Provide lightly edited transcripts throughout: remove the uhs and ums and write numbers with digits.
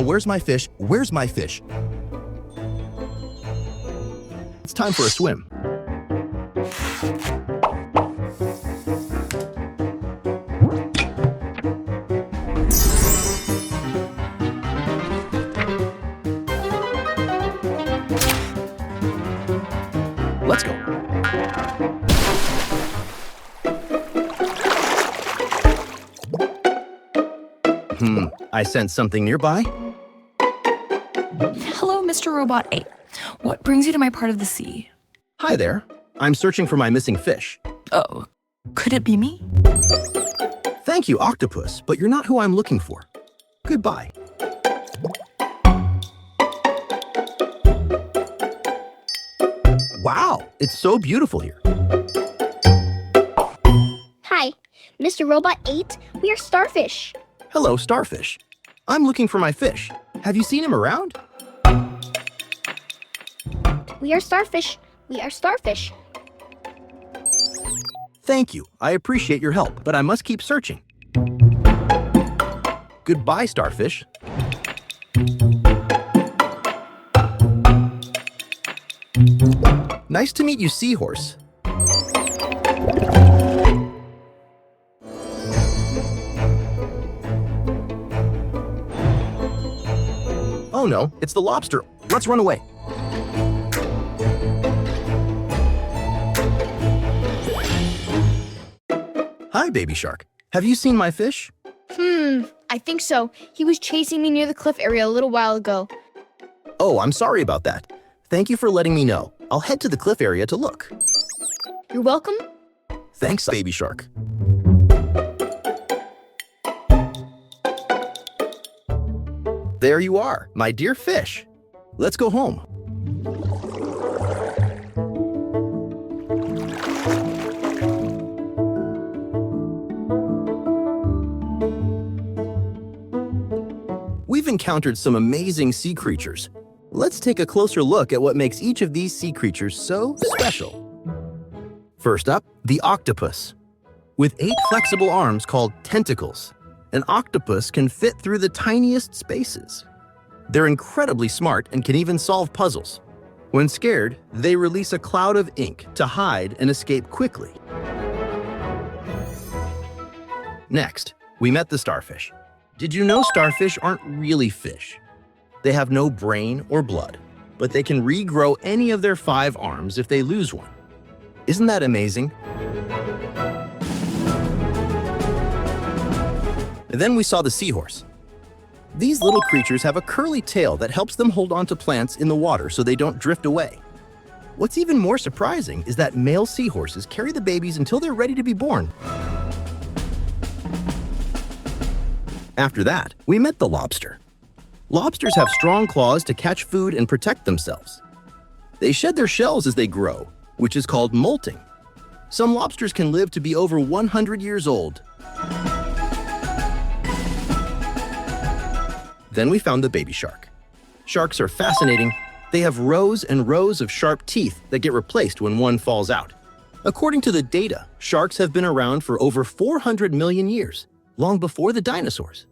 where's my fish? Where's my fish? It's time for a swim. Let's go. I sense something nearby. Hello, Mr. Robot 8. What brings you to my part of the sea? Hi there. I'm searching for my missing fish. Oh, could it be me? Thank you, octopus, but you're not who I'm looking for. Goodbye. Wow, it's so beautiful here. Hi, Mr. Robot 8. We are Starfish. Hello, Starfish. I'm looking for my fish. Have you seen him around? We are Starfish. We are Starfish. Thank you. I appreciate your help, but I must keep searching. Goodbye, Starfish. Nice to meet you, Seahorse. Oh no, it's the lobster. Let's run away. Hi, babyShark. Have you seen my fish? I think so. He was chasing me near the cliff area a little while ago. Oh, I'm sorry about that. Thank you for letting me know. I'll head to the cliff area to look. You're welcome. Thanks, babyShark. There you are, my dear fish. Let's go home. We've encountered some amazing sea creatures. Let's take a closer look at what makes each of these sea creatures so special. First up, the octopus. With 8 flexible arms called tentacles, an octopus can fit through the tiniest spaces. They're incredibly smart and can even solve puzzles. When scared, they release a cloud of ink to hide and escape quickly. Next, we met the starfish. Did you know starfish aren't really fish? They have no brain or blood, but they can regrow any of their 5 arms if they lose one. Isn't that amazing? And then we saw the seahorse. These little creatures have a curly tail that helps them hold on to plants in the water so they don't drift away. What's even more surprising is that male seahorses carry the babies until they're ready to be born. After that, we met the lobster. Lobsters have strong claws to catch food and protect themselves. They shed their shells as they grow, which is called molting. Some lobsters can live to be over 100 years old. Then we found the baby shark. Sharks are fascinating. They have rows and rows of sharp teeth that get replaced when one falls out. According to the data, sharks have been around for over 400 million years, long before the dinosaurs.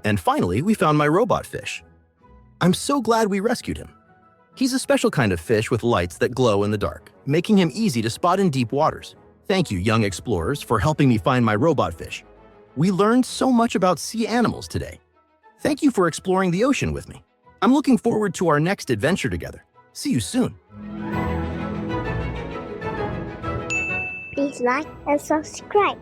And finally, we found my robot fish. I'm so glad we rescued him. He's a special kind of fish with lights that glow in the dark, making him easy to spot in deep waters. Thank you, young explorers, for helping me find my robot fish. We learned so much about sea animals today. Thank you for exploring the ocean with me. I'm looking forward to our next adventure together. See you soon. Please like and subscribe.